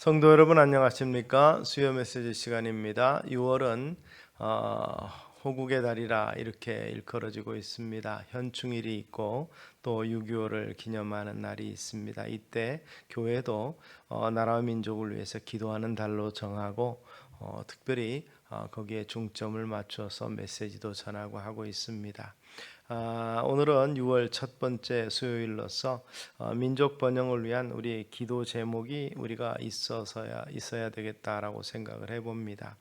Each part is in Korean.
성도 여러분 안녕하십니까? 수요 메시지 시간입니다. 6월은 호국의 달이라 이렇게 일컬어지고 있습니다. 현충일이 있고 또 6.25를 기념하는 날이 있습니다. 이때 교회도 나라와 민족을 위해서 기도하는 달로 정하고 특별히 거기에 중점을 맞춰서 메시지도 전하고 하고 있습니다. 오늘은 6월 첫 번째 수요일로서 민족 번영을 위한 우리의 기도 제목이 우리가 있어야 되겠다라고 생각을 해봅니다.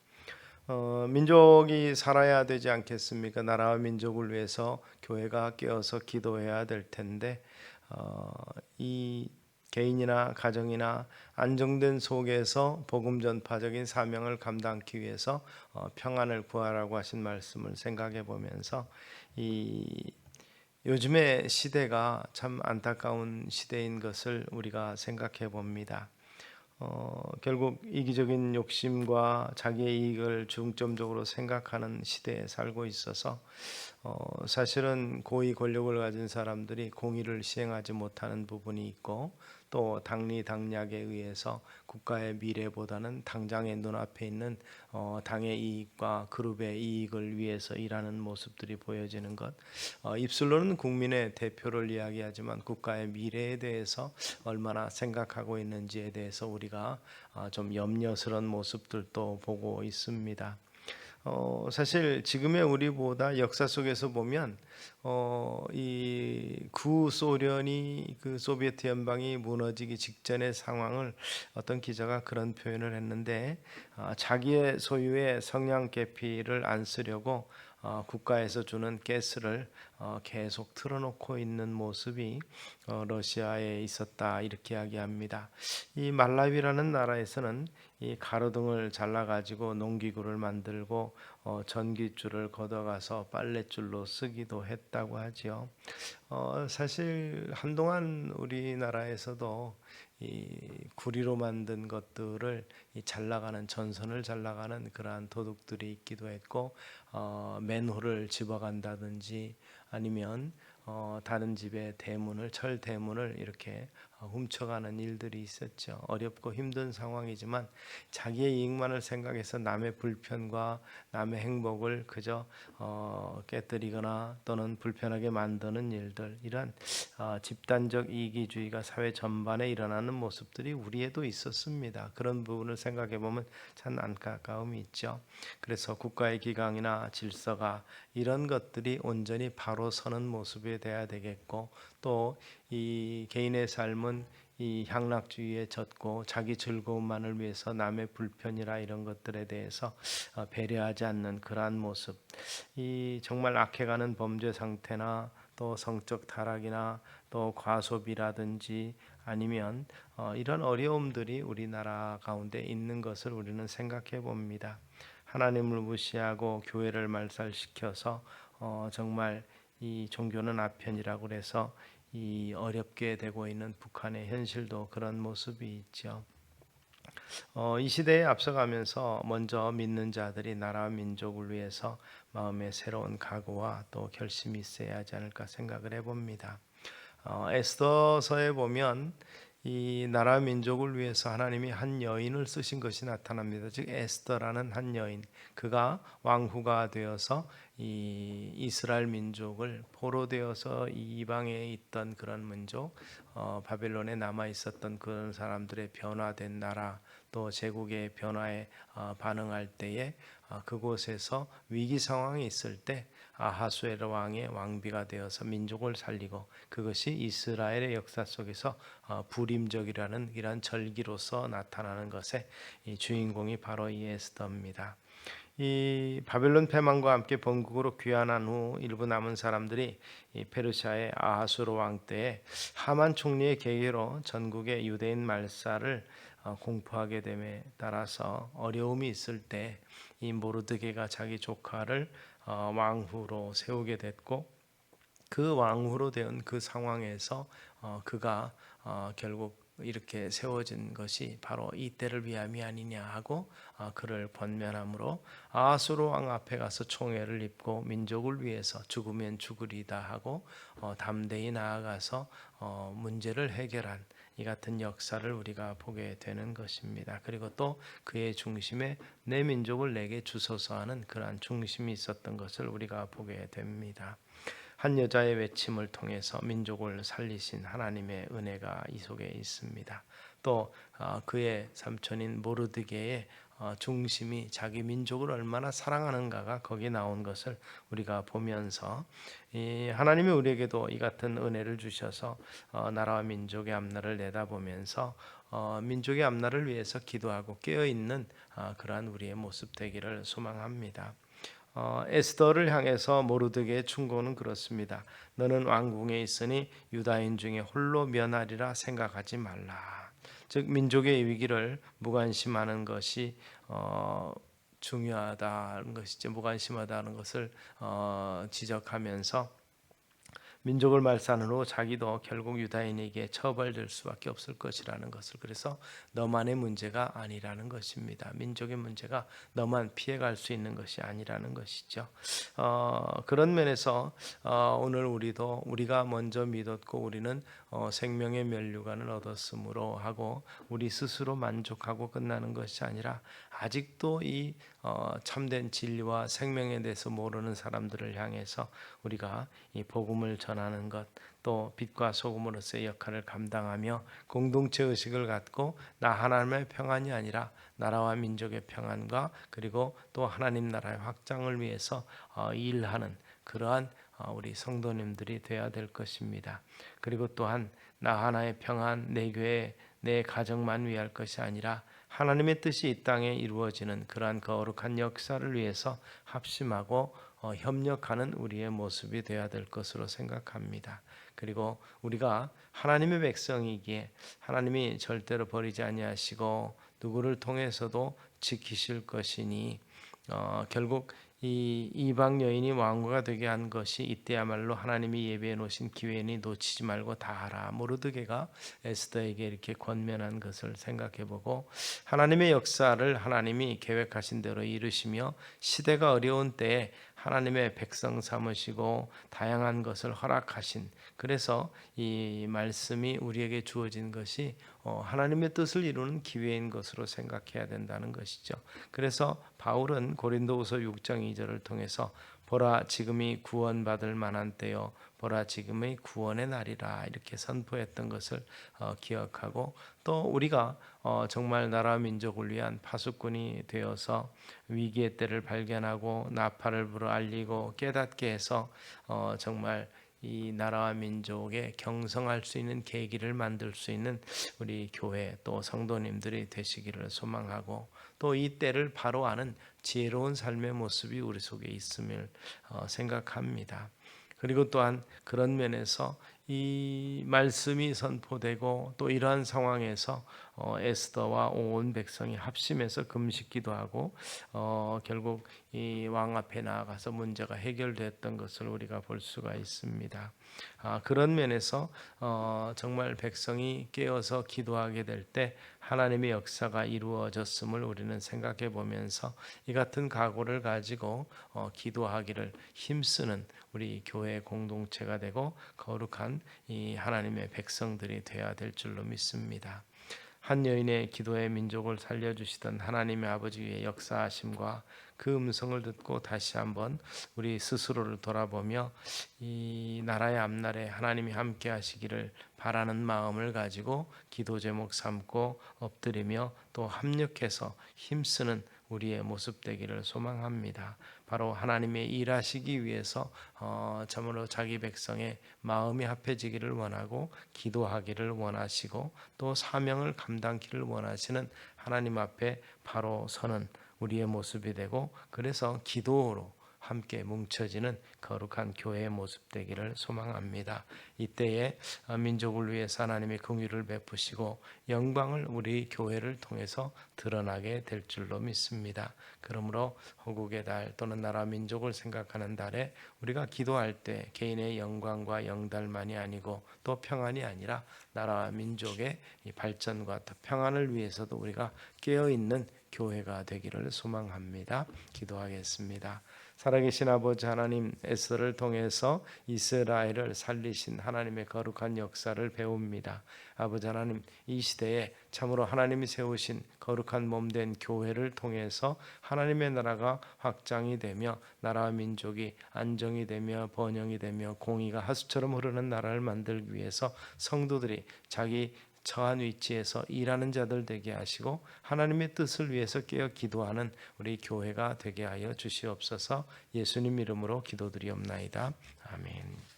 민족이 살아야 되지 않겠습니까? 나라와 민족을 위해서 교회가 깨어서 기도해야 될 텐데 이 개인이나 가정이나 안정된 속에서 복음 전파적인 사명을 감당하기 위해서 평안을 구하라고 하신 말씀을 생각해 보면서 이 요즘의 시대가 참 안타까운 시대인 것을 우리가 생각해 봅니다. 결국 이기적인 욕심과 자기의 이익을 중점적으로 생각하는 시대에 살고 있어서 사실은 고위 권력을 가진 사람들이 공의를 시행하지 못하는 부분이 있고 또 당리당략에 의해서 국가의 미래보다는 당장의 눈앞에 있는 당의 이익과 그룹의 이익을 위해서 일하는 모습들이 보여지는 것. 입술로는 국민의 대표를 이야기하지만 국가의 미래에 대해서 얼마나 생각하고 있는지에 대해서 우리가 좀 염려스러운 모습들도 보고 있습니다. 사실 지금의 우리보다 역사 속에서 보면 이 구소련이 그 소비에트 연방이 무너지기 직전의 상황을 어떤 기자가 그런 표현을 했는데 자기의 소유의 성냥개피를 안 쓰려고 국가에서 주는 가스를 계속 틀어놓고 있는 모습이 러시아에 있었다 이렇게 이야기합니다. 이 말라위라는 나라에서는 이 가로등을 잘라가지고 농기구를 만들고 전기줄을 걷어가서 빨랫줄로 쓰기도 했다고 하지요. 사실 한동안 우리나라에서도 이 구리로 만든 것들을 잘 나가는 전선을 잘 나가는 그러한 도둑들이 있기도 했고 맨홀을 집어간다든지 아니면 다른 집의 대문을 철 대문을 이렇게 훔쳐가는 일들이 있었죠. 어렵고 힘든 상황이지만 자기의 이익만을 생각해서 남의 불편과 남의 행복을 그저 깨뜨리거나 또는 불편하게 만드는 일들, 이런 집단적 이기주의가 사회 전반에 일어나는 모습들이 우리에도 있었습니다. 그런 부분을 생각해 보면 참 안타까움이 있죠. 그래서 국가의 기강이나 질서가 이런 것들이 온전히 바로 서는 모습이 돼야 되겠고 또 이 개인의 삶은 이 향락주의에 젖고 자기 즐거움만을 위해서 남의 불편이라 이런 것들에 대해서 배려하지 않는 그러한 모습, 이 정말 악해가는 범죄 상태나 또 성적 타락이나 또 과소비라든지 아니면 이런 어려움들이 우리나라 가운데 있는 것을 우리는 생각해 봅니다. 하나님을 무시하고 교회를 말살시켜서 정말 이 종교는 아편이라고 그래서 이 어렵게 되고 있는 북한의 현실도 그런 모습이 있죠. 이 시대에 앞서가면서 먼저 믿는 자들이 나라와 민족을 위해서 마음의 새로운 각오와 또 결심이 있어야 하지 않을까 생각을 해봅니다. 에스더서에 보면 이 나라 민족을 위해서 하나님이 한 여인을 쓰신 것이 나타납니다. 즉 에스더라는 한 여인, 그가 왕후가 되어서 이 이스라엘 민족을 포로되어서 이방에 있던 그런 민족, 바벨론에 남아 있었던 그런 사람들의 변화된 나라, 또 제국의 변화에 반응할 때에 그곳에서 위기 상황이 있을 때 아하수에로 왕의 왕비가 되어서 민족을 살리고, 그것이 이스라엘의 역사 속에서 불임적이라는 이러한 절기로서 나타나는 것의 이 주인공이 바로 이 에스더입니다. 이 바벨론 패망과 함께 본국으로 귀환한 후 일부 남은 사람들이 이 페르시아의 아하수르 왕 때에 하만 총리의 계기로 전국의 유대인 말살을 공포하게 됨에 따라서 어려움이 있을 때 이 모르드게가 자기 조카를 왕후로 세우게 됐고, 그 왕후로 된 그 상황에서 그가 결국 이렇게 세워진 것이 바로 이 때를 위함이 아니냐 하고 그를 권면함으로 아하수르 왕 앞에 가서 총애를 입고 민족을 위해서 죽으면 죽으리다 하고 담대히 나아가서 문제를 해결한 이 같은 역사를 우리가 보게 되는 것입니다. 그리고 또 그의 중심에 내 민족을 내게 주소서 하는 그러한 중심이 있었던 것을 우리가 보게 됩니다. 한 여자의 외침을 통해서 민족을 살리신 하나님의 은혜가 이 속에 있습니다. 또 그의 삼촌인 모르드게의 중심이 자기 민족을 얼마나 사랑하는가가 거기에 나온 것을 우리가 보면서 하나님이 우리에게도 이 같은 은혜를 주셔서 나라와 민족의 앞날을 내다보면서 민족의 앞날을 위해서 기도하고 깨어있는 그러한 우리의 모습 되기를 소망합니다. 에스더를 향해서 모르드게의 충고는 그렇습니다. 너는 왕궁에 있으니 유다인 중에 홀로 면하리라 생각하지 말라. 즉 민족의 위기를 무관심하는 것이 중요하다는 것이죠. 무관심하다는 것을 지적하면서 민족을 말살으로 자기도 결국 유다인에게 처벌될 수밖에 없을 것이라는 것을, 그래서 너만의 문제가 아니라는 것입니다. 민족의 문제가 너만 피해갈 수 있는 것이 아니라는 것이죠. 그런 면에서 오늘 우리가 먼저 믿었고 우리는 생명의 면류관을 얻었으므로 하고 우리 스스로 만족하고 끝나는 것이 아니라 아직도 이 참된 진리와 생명에 대해서 모르는 사람들을 향해서 우리가 이 복음을 전하는 것, 또 빛과 소금으로서의 역할을 감당하며 공동체 의식을 갖고 나 하나님의 평안이 아니라 나라와 민족의 평안과 그리고 또 하나님 나라의 확장을 위해서 일하는 그러한 우리 성도님들이 되어야 될 것입니다. 그리고 또한 나 하나의 평안, 내 교회, 내 가정만 위할 것이 아니라 하나님의 뜻이 이 땅에 이루어지는 그러한 거룩한 역사를 위해서 합심하고 협력하는 우리의 모습이 되어야 될 것으로 생각합니다. 그리고 우리가 하나님의 백성이기에 하나님이 절대로 버리지 아니하시고 누구를 통해서도 지키실 것이니 결국 이 이방 여인이 왕후가 되게 한 것이 이때야말로 하나님이 예비해 놓으신 기회니 놓치지 말고 다 하라. 모르드게가 에스더에게 이렇게 권면한 것을 생각해보고 하나님의 역사를 하나님이 계획하신 대로 이루시며 시대가 어려운 때에 하나님의 백성 삼으시고 다양한 것을 허락하신, 그래서 이 말씀이 우리에게 주어진 것이 하나님의 뜻을 이루는 기회인 것으로 생각해야 된다는 것이죠. 그래서 바울은 고린도후서 6장 2절을 통해서 보라 지금이 구원받을 만한 때요 보라 지금의 구원의 날이라 이렇게 선포했던 것을 기억하고, 또 우리가 정말 나라 민족을 위한 파수꾼이 되어서 위기의 때를 발견하고 나팔을 불어 알리고 깨닫게 해서 정말 이 나라와 민족에 경성할 수 있는 계기를 만들 수 있는 우리 교회 또 성도님들이 되시기를 소망하고, 또 이 때를 바로 아는 지혜로운 삶의 모습이 우리 속에 있음을 생각합니다. 그리고 또한 그런 면에서 이 말씀이 선포되고 또 이러한 상황에서 에스더와 온 백성이 합심해서 금식기도 하고 결국 이 왕 앞에 나아가서 문제가 해결됐던 것을 우리가 볼 수가 있습니다. 그런 면에서 정말 백성이 깨어서 기도하게 될 때 하나님의 역사가 이루어졌음을 우리는 생각해 보면서 이 같은 각오를 가지고 기도하기를 힘쓰는 우리 교회 공동체가 되고 거룩한 이 하나님의 백성들이 되어야 될 줄로 믿습니다. 한 여인의 기도에 민족을 살려주시던 하나님의 아버지의 역사하심과 그 음성을 듣고 다시 한번 우리 스스로를 돌아보며 이 나라의 앞날에 하나님이 함께 하시기를 바라는 마음을 가지고 기도 제목 삼고 엎드리며 또 합력해서 힘쓰는 우리의 모습 되기를 소망합니다. 바로 하나님의 일하시기 위해서 참으로 자기 백성의 마음이 합해지기를 원하고 기도하기를 원하시고 또 사명을 감당키를 원하시는 하나님 앞에 바로 서는 우리의 모습이 되고, 그래서 기도로 함께 뭉쳐지는 거룩한 교회의 모습 되기를 소망합니다. 이때에 민족을 위해서 하나님의 긍휼을 베푸시고 영광을 우리 교회를 통해서 드러나게 될 줄로 믿습니다. 그러므로 호국의 달 또는 나라 민족을 생각하는 달에 우리가 기도할 때 개인의 영광과 영달만이 아니고 또 평안이 아니라 나라와 민족의 발전과 또 평안을 위해서도 우리가 깨어있는 교회가 되기를 소망합니다. 기도하겠습니다. 살아계신 아버지 하나님, 에스더를 통해서 이스라엘을 살리신 하나님의 거룩한 역사를 배웁니다. 아버지 하나님, 이 시대에 참으로 하나님이 세우신 거룩한 몸된 교회를 통해서 하나님의 나라가 확장이 되며 나라와 민족이 안정이 되며 번영이 되며 공의가 하수처럼 흐르는 나라를 만들기 위해서 성도들이 자기 처한 위치에서 일하는 자들 되게 하시고 하나님의 뜻을 위해서 깨어 기도하는 우리 교회가 되게 하여 주시옵소서. 예수님 이름으로 기도드리옵나이다. 아멘.